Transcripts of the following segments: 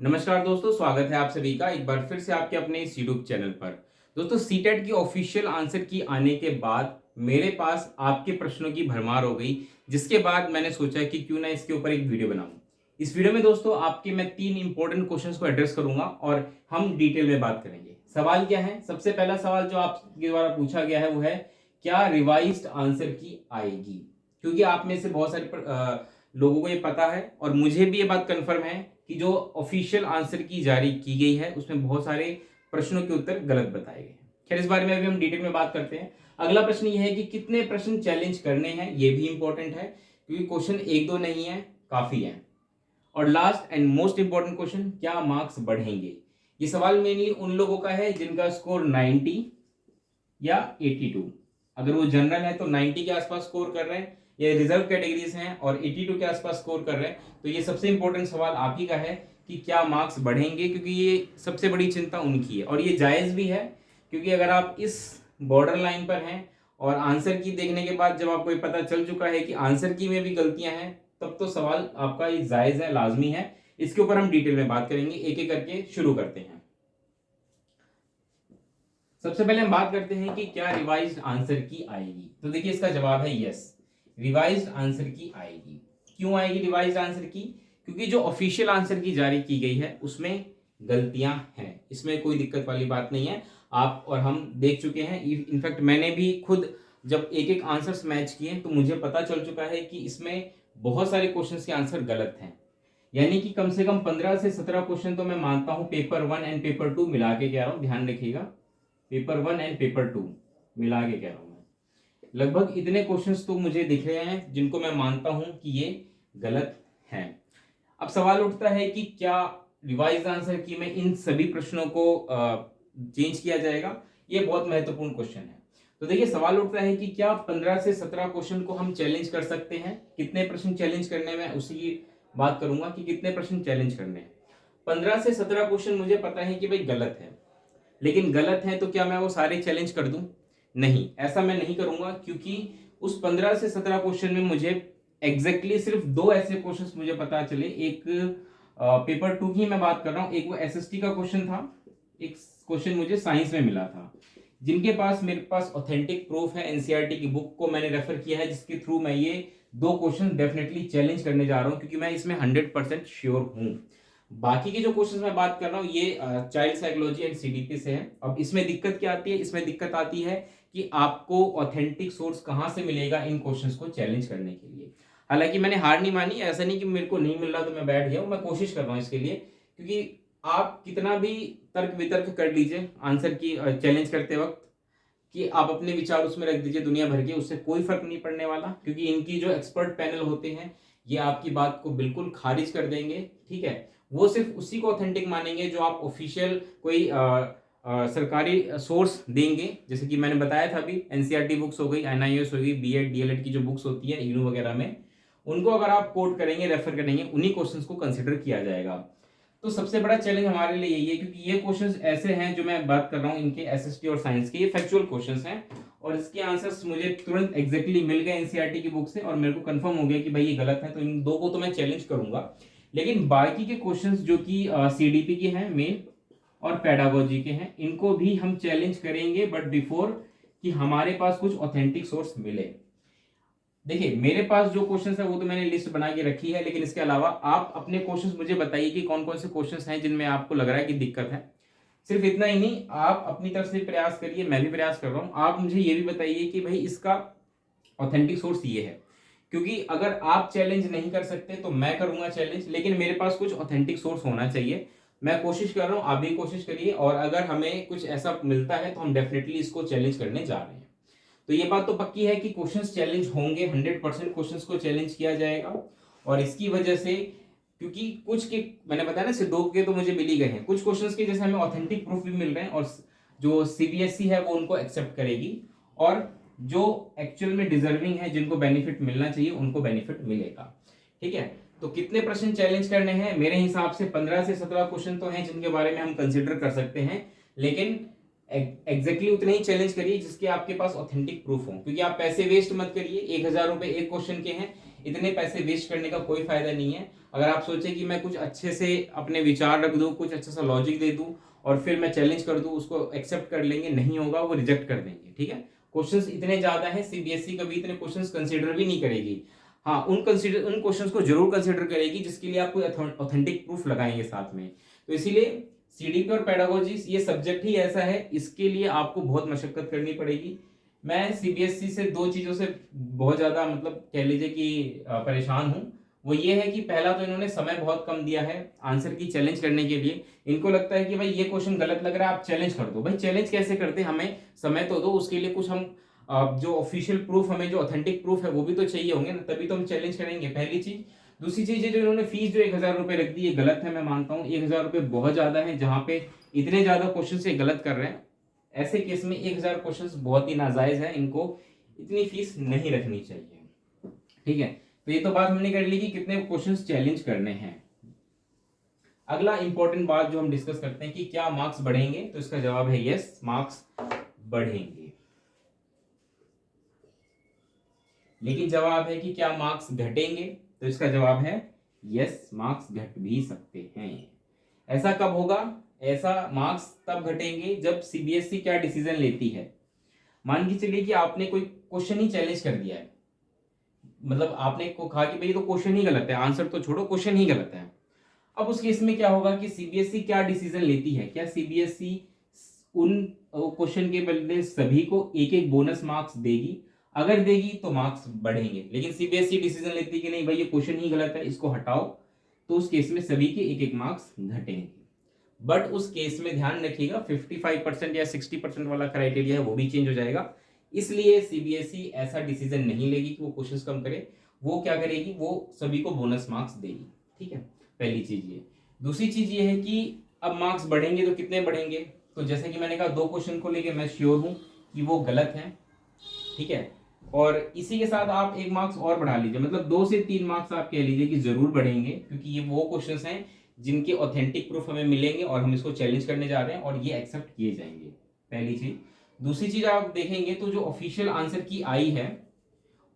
नमस्कार दोस्तों, स्वागत है आप सभी का एक बार फिर से आपके अपने इस यूट्यूब चैनल पर। दोस्तों, सीटेट की ऑफिशियल आंसर की आने के बाद मेरे पास आपके प्रश्नों की भरमार हो गई, जिसके बाद मैंने सोचा कि क्यों ना इसके ऊपर एक वीडियो बनाऊं। इस वीडियो में दोस्तों आपके मैं 3 इंपॉर्टेंट क्वेश्चंस को एड्रेस करूंगा और हम डिटेल में बात करेंगे। सवाल क्या है? सबसे पहला सवाल जो आपके द्वारा पूछा गया है वो है, क्या रिवाइज्ड आंसर की आएगी? क्योंकि आप में से बहुत सारे लोगों को ये पता है और मुझे भी ये बात कंफर्म है कि जो ऑफिशियल आंसर की जारी की गई है उसमें बहुत सारे प्रश्नों के उत्तर गलत बताए गए हैं। खैर, इस बारे में अभी हम डिटेल में बात करते हैं। अगला प्रश्न ये है कि कितने प्रश्न चैलेंज करने हैं, ये भी इंपॉर्टेंट है क्योंकि क्वेश्चन एक दो नहीं है, काफी है। और last and most important question, क्या मार्क्स बढ़ेंगे? ये सवाल मेनली उन लोगों का है जिनका स्कोर 90 या 82। अगर वो जनरल है तो 90 के आसपास स्कोर कर रहे हैं, या रिजर्व कैटेगरीज हैं और 82 के आसपास स्कोर कर रहे हैं, तो ये सबसे इंपॉर्टेंट सवाल आप ही का है कि क्या मार्क्स बढ़ेंगे, क्योंकि ये सबसे बड़ी चिंता उनकी है और ये जायज़ भी है। क्योंकि अगर आप इस बॉर्डर लाइन पर हैं और आंसर की देखने के बाद जब आपको ये पता चल चुका है कि आंसर की में भी गलतियां हैं, तब तो सवाल आपका ये जायज़ है, लाजमी है। इसके ऊपर हम डिटेल में बात करेंगे, एक एक करके शुरू करते हैं। सबसे पहले हम बात करते हैं कि क्या रिवाइज्ड आंसर की आएगी। तो देखिए, इसका जवाब है यस, रिवाइज्ड आंसर की आएगी। क्यों आएगी रिवाइज्ड आंसर की? क्योंकि जो ऑफिशियल आंसर की जारी की गई है उसमें गलतियां हैं, इसमें कोई दिक्कत वाली बात नहीं है। आप और हम देख चुके हैं, इनफैक्ट मैंने भी खुद जब एक एक आंसर्स मैच किए तो मुझे पता चल चुका है कि इसमें बहुत सारे क्वेश्चंस के आंसर गलत हैं। यानी कि कम से कम 15 से 17 क्वेश्चन तो मैं मानता हूं पेपर 1 एंड पेपर 2 मिला के कह रहा हूं, ध्यान रखिएगा, पेपर 1 एंड पेपर 2 मिला के कह रहा हूं मैं। लगभग इतने क्वेश्चंस तो मुझे दिख रहे हैं जिनको मैं मानता हूं कि ये गलत हैं। अब सवाल उठता है कि क्या रिवाइज आंसर की में इन सभी प्रश्नों को चेंज किया जाएगा? ये बहुत महत्वपूर्ण क्वेश्चन है। तो देखिए, सवाल उठता है कि क्या 15 से 17 क्वेश्चन को हम चैलेंज कर सकते हैं? कितने प्रश्न चैलेंज करने में, उसी की बात करूंगा कि कितने प्रश्न चैलेंज करने हैं। 15 से 17 क्वेश्चन मुझे पता है कि भाई गलत है, लेकिन गलत है तो क्या मैं वो सारे चैलेंज कर दूं? नहीं, ऐसा मैं नहीं करूंगा, क्योंकि उस 15 से 17 क्वेश्चन में मुझे एग्जैक्टली सिर्फ दो ऐसे क्वेश्चंस मुझे पता चले। एक पेपर 2 की मैं बात कर रहा हूं, एक वो एसएसटी का क्वेश्चन था, एक क्वेश्चन मुझे साइंस में मिला था, जिनके पास मेरे पास ऑथेंटिक प्रूफ है। एनसीईआरटी की बुक को मैंने रेफर किया है, जिसके थ्रू मैं ये दो क्वेश्चन डेफिनेटली चैलेंज करने जा रहा हूं, क्योंकि मैं इसमें 100% श्योर हूं। बाकी के जो क्वेश्चंस मैं बात कर रहा हूँ ये चाइल्ड साइकोलॉजी एंड सीडीपी से है। अब इसमें दिक्कत क्या आती है? इसमें दिक्कत आती है कि आपको ऑथेंटिक सोर्स कहाँ से मिलेगा इन क्वेश्चंस को चैलेंज करने के लिए। हालांकि मैंने हार नहीं मानी, ऐसा नहीं कि मेरे को नहीं मिल रहा तो मैं बैठ गया हूँ, मैं कोशिश कर रहा हूँ इसके लिए। क्योंकि आप कितना भी तर्क वितर्क कर लीजिए आंसर की चैलेंज करते वक्त, कि आप अपने विचार उसमें रख दीजिए दुनिया भर के, उससे कोई फर्क नहीं पड़ने वाला। क्योंकि इनकी जो एक्सपर्ट पैनल होते हैं ये आपकी बात को बिल्कुल खारिज कर देंगे। ठीक है, वो सिर्फ उसी को ऑथेंटिक मानेंगे जो आप ऑफिशियल कोई सरकारी सोर्स देंगे। जैसे कि मैंने बताया था अभी, एनसीईआरटी बुक्स हो गई, एनआईएस हो गई, बीएड डीएलएड की जो बुक्स होती है इग्नू वगैरह में, उनको अगर आप कोट करेंगे, रेफर करेंगे, उन्हीं क्वेश्चंस को कंसिडर किया जाएगा। तो सबसे बड़ा चैलेंज हमारे लिए यही है, क्योंकि ये क्वेश्चंस ऐसे हैं जो मैं बात कर रहा हूँ इनके एसएसटी और साइंस के, ये फैक्चुअल क्वेश्चंस हैं और इसके आंसर्स मुझे तुरंत एग्जैक्टली मिल गए एनसीईआरटी की बुक से और मेरे को कंफर्म हो गया कि भाई ये गलत है। तो इन दो को तो मैं चैलेंज करूंगा, लेकिन बाकी के क्वेश्चंस जो कि सीडीपी के हैं मेन और पेडागोजी के हैं, इनको भी हम चैलेंज करेंगे, बट बिफोर कि हमारे पास कुछ ऑथेंटिक सोर्स मिले। देखिए, मेरे पास जो क्वेश्चंस है वो तो मैंने लिस्ट बना के रखी है, लेकिन इसके अलावा आप अपने क्वेश्चंस मुझे बताइए कि कौन कौन से क्वेश्चंस हैं जिनमें आपको लग रहा है कि दिक्कत है। सिर्फ इतना ही नहीं, आप अपनी तरफ से प्रयास करिए, मैं भी प्रयास कर रहा हूं। आप मुझे ये भी बताइए कि भाई इसका ऑथेंटिक सोर्स ये है। क्योंकि अगर आप चैलेंज नहीं कर सकते तो मैं करूंगा चैलेंज, लेकिन मेरे पास कुछ ऑथेंटिक सोर्स होना चाहिए। मैं कोशिश कर रहा हूं, आप भी कोशिश करिए, और अगर हमें कुछ ऐसा मिलता है तो हम डेफिनेटली इसको चैलेंज करने जा रहे हैं। तो ये बात तो पक्की है कि क्वेश्चंस चैलेंज होंगे, 100% क्वेश्चंस को चैलेंज किया जाएगा। और इसकी वजह से, क्योंकि कुछ के मैंने बताया ना, सिर्फ दो के तो मुझे मिल ही गए हैं, कुछ क्वेश्चंस के जैसे हमें ऑथेंटिक प्रूफ भी मिल रहे हैं और जो सीबीएसई है वो उनको एक्सेप्ट करेगी, और जो एक्चुअल में डिजर्विंग है, जिनको बेनिफिट मिलना चाहिए, उनको बेनिफिट मिलेगा। ठीक है, तो कितने प्रश्न चैलेंज करने हैं? मेरे हिसाब से 15 से 17 क्वेश्चन तो हैं जिनके बारे में हम कंसिडर कर सकते हैं, लेकिन एग्जैक्टली उतने ही चैलेंज करिए जिसके आपके पास ऑथेंटिक प्रूफ हो। क्योंकि आप पैसे वेस्ट मत करिए, 1000 रुपए एक क्वेश्चन के हैं, इतने पैसे वेस्ट करने का कोई फायदा नहीं है। अगर आप सोचे कि मैं कुछ अच्छे से अपने विचार रख दूं, कुछ अच्छा सा लॉजिक दे दूं और फिर मैं चैलेंज कर दूं, उसको एक्सेप्ट कर लेंगे, नहीं होगा, वो रिजेक्ट कर देंगे। ठीक है, क्वेश्चंस इतने ज्यादा हैं, सीबीएसई कभी इतने क्वेश्चंस कंसीडर भी नहीं करेगी। हाँ, उन क्वेश्चंस को जरूर कंसीडर करेगी जिसके लिए आप कोई ऑथेंटिक प्रूफ लगाएंगे साथ में। तो इसीलिए सीडीपी और पेडागोजी ये सब्जेक्ट ही ऐसा है, इसके लिए आपको बहुत मशक्कत करनी पड़ेगी। मैं सीबीएसई से दो चीजों से बहुत ज्यादा मतलब कह लीजिए कि परेशान हूं। वो ये है कि पहला तो इन्होंने समय बहुत कम दिया है आंसर की चैलेंज करने के लिए। इनको लगता है कि भाई ये क्वेश्चन गलत लग रहा है, आप चैलेंज कर दो। भाई चैलेंज कैसे करते, हमें समय तो दो, उसके लिए कुछ हम जो ऑफिशियल प्रूफ, हमें जो ऑथेंटिक प्रूफ है वो भी तो चाहिए होंगे ना, तभी तो हम चैलेंज करेंगे, पहली चीज। दूसरी चीज है जो इन्होंने फीस जो 1,000 रुपए रख दी, ये गलत है, मैं मानता हूँ 1,000 रुपए बहुत ज्यादा है। जहां पे इतने ज्यादा क्वेश्चन से गलत कर रहे हैं, ऐसे केस में 1,000 क्वेश्चन बहुत ही नाजायज है, इनको इतनी फीस नहीं रखनी चाहिए। ठीक है, तो ये तो बात हमने कर ली कि कितने क्वेश्चंस चैलेंज करने हैं। अगला इंपॉर्टेंट बात जो हम डिस्कस करते हैं कि क्या मार्क्स बढ़ेंगे, तो इसका जवाब है यस, मार्क्स बढ़ेंगे। लेकिन जवाब है कि क्या मार्क्स घटेंगे, तो इसका जवाब है यस, मार्क्स घट भी सकते हैं। ऐसा कब होगा, ऐसा मार्क्स तब घटेंगे जब सीबीएसई क्या डिसीजन लेती है। मान के चलिए कि आपने कोई क्वेश्चन ही चैलेंज कर दिया है, मतलब आपने को कहा कि भाई ये तो क्वेश्चन ही गलत है, आंसर तो छोड़ो, क्वेश्चन ही गलत है। अब उस केस में क्या होगा कि सीबीएसई क्या डिसीजन लेती है, क्या सीबीएसई उन क्वेश्चन के बदले सभी को एक एक बोनस मार्क्स देगी? अगर देगी तो मार्क्स बढ़ेंगे। लेकिन सीबीएसई डिसीजन लेती है कि नहीं भाई ये क्वेश्चन ही गलत है, इसको हटाओ, तो उस केस में सभी के एक एक मार्क्स घटेंगे। बट उस केस में ध्यान रखिएगा 55% या 60% वाला क्राइटेरिया है वो भी चेंज हो जाएगा। इसलिए सीबीएसई ऐसा डिसीजन नहीं लेगी कि वो क्वेश्चंस कम करे, वो क्या करेगी, वो सभी को बोनस मार्क्स देगी। ठीक है, पहली चीज ये। दूसरी चीज ये है कि अब मार्क्स बढ़ेंगे तो कितने बढ़ेंगे, तो जैसे कि मैंने कहा दो क्वेश्चन को लेके मैं श्योर हूं कि वो गलत है। ठीक है, और इसी के साथ आप एक मार्क्स और बढ़ा लीजिए, मतलब 2 से 3 मार्क्स आप कह लीजिए कि जरूर बढ़ेंगे, क्योंकि ये वो क्वेश्चंस हैं जिनके ऑथेंटिक प्रूफ हमें मिलेंगे और हम इसको चैलेंज करने जा रहे हैं और ये एक्सेप्ट किए जाएंगे, पहली चीज। दूसरी चीज आप देखेंगे तो जो ऑफिशियल आंसर की आई है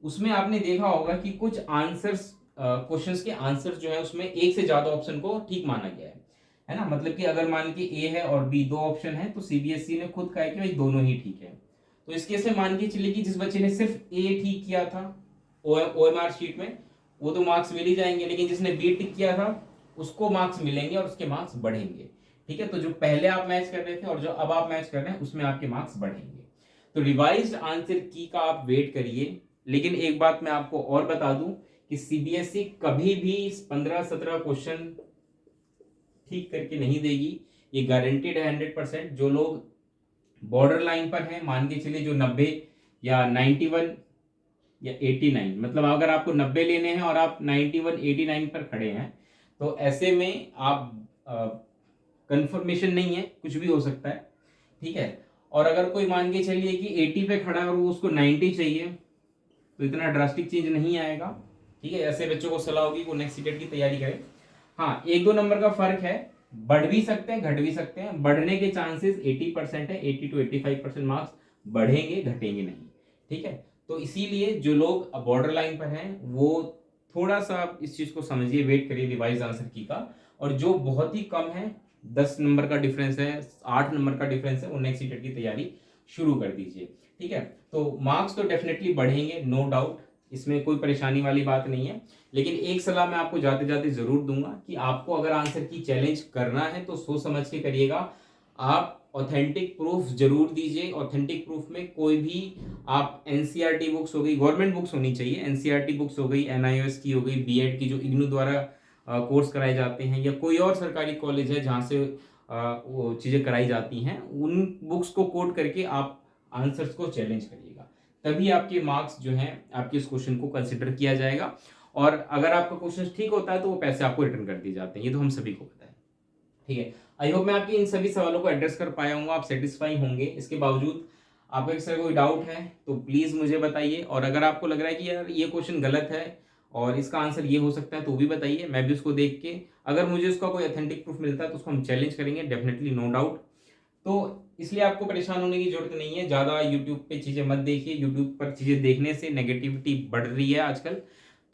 उसमें आपने देखा होगा कि कुछ आंसर्स, क्वेश्चंस के आंसर जो है उसमें एक से ज्यादा ऑप्शन को ठीक माना गया है ना। मतलब कि अगर मान के ए है और बी दो ऑप्शन है तो सीबीएसई ने खुद कहा है कि भाई दोनों ही ठीक है। तो इस केस में मान के चलिए कि जिस बच्चे ने सिर्फ ए ठीक किया था ओएमआर शीट में, वो तो मार्क्स मिल ही जाएंगे, लेकिन जिसने बी टिक किया था उसको मार्क्स मिलेंगे और उसके मार्क्स बढ़ेंगे। ठीक है, तो जो पहले आप मैच कर रहे थे और जो अब आप मैच कर रहे हैं उसमें आपके मार्क्स बढ़ेंगे। तो रिवाइज्ड आंसर की का आप वेट करिए। लेकिन एक बात मैं आपको और बता दूं कि सीबीएसई कभी भी 15-17 क्वेश्चन ठीक करके नहीं देगी, ये गारंटेड है 100%। जो लोग बॉर्डर लाइन पर हैं, मान के चलिए जो 90 या 91 या 89, मतलब अगर आपको 90 लेने हैं और आप 91 89 पर खड़े हैं, तो ऐसे में आप कंफर्मेशन नहीं है, कुछ भी हो सकता है। ठीक है, और अगर कोई मान के चलिए कि 80 पे खड़ा है और वो उसको 90 चाहिए, तो इतना ड्रास्टिक चेंज नहीं आएगा। ठीक है, ऐसे बच्चों को सलाह होगी वो नेक्स्ट सीटेट की तैयारी करें। हाँ, 1-2 नंबर का फर्क है, बढ़ भी सकते हैं घट भी सकते हैं। बढ़ने के चांसेस 80% है, 80 to 85% मार्क्स बढ़ेंगे, घटेंगे नहीं। ठीक है, तो इसीलिए जो लोग बॉर्डर लाइन पर हैं वो थोड़ा सा इस चीज को समझिए, वेट करिए रिवाइज आंसर की का। और जो बहुत ही कम है, 10 नंबर का डिफरेंस है, 8 नंबर का डिफरेंस है, वो नेक्स्ट सीटेट की तैयारी शुरू कर दीजिए। ठीक है, तो मार्क्स तो डेफिनेटली बढ़ेंगे, नो डाउट, इसमें कोई परेशानी वाली बात नहीं है। लेकिन एक सलाह मैं आपको जाते जाते जरूर दूंगा कि आपको अगर आंसर की चैलेंज करना है तो सोच समझ के करिएगा। आप ऑथेंटिक प्रूफ जरूर दीजिए। ऑथेंटिक प्रूफ में कोई भी आप एनसीईआरटी बुक्स हो गई, गवर्नमेंट बुक्स होनी चाहिए, एनसीईआरटी बुक्स हो गई, एनआईओएस की हो गई, बीएड की जो इग्नू द्वारा कोर्स कराए जाते हैं, या कोई और सरकारी कॉलेज है जहाँ से वो चीज़ें कराई जाती हैं, उन बुक्स को कोट करके आप आंसर्स को चैलेंज करिएगा, तभी आपके मार्क्स जो हैं आपके इस क्वेश्चन को कंसिडर किया जाएगा। और अगर आपका क्वेश्चन ठीक होता है तो वो पैसे आपको रिटर्न कर दिए जाते हैं, ये तो हम सभी को पता है। ठीक है, आई होप मैं आपके इन सभी सवालों को एड्रेस कर पाया हूँ, आप सेटिस्फाई होंगे। इसके बावजूद आपको इससे कोई डाउट है तो प्लीज मुझे बताइए, और अगर आपको लग रहा है कि यार ये क्वेश्चन गलत है और इसका आंसर ये हो सकता है तो भी बताइए, मैं भी उसको देख के अगर मुझे उसका कोई ऑथेंटिक प्रूफ मिलता है तो उसको हम चैलेंज करेंगे, डेफिनेटली, नो डाउट। तो इसलिए आपको परेशान होने की जरूरत नहीं है, ज़्यादा यूट्यूब पे चीज़ें मत देखिए, यूट्यूब पर चीज़ें देखने से नेगेटिविटी बढ़ रही है आजकल।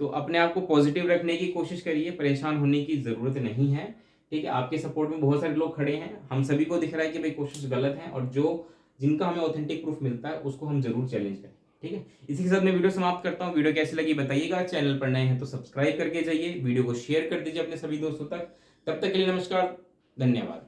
तो अपने आप को पॉजिटिव रखने की कोशिश करिए, परेशान होने की ज़रूरत नहीं है, ठीक है। आपके सपोर्ट में बहुत सारे लोग खड़े हैं, हम सभी को दिख रहा है कि भाई कोशिश गलत है, और जो जिनका हमें ऑथेंटिक प्रूफ मिलता है उसको हम जरूर चैलेंज करें, ठीक है। इसी के साथ मैं वीडियो समाप्त करता हूँ। वीडियो कैसी लगी बताइएगा, चैनल पर नए हैं तो सब्सक्राइब करके जाइए, वीडियो को शेयर कर दीजिए अपने सभी दोस्तों तक। तब तक के लिए नमस्कार, धन्यवाद।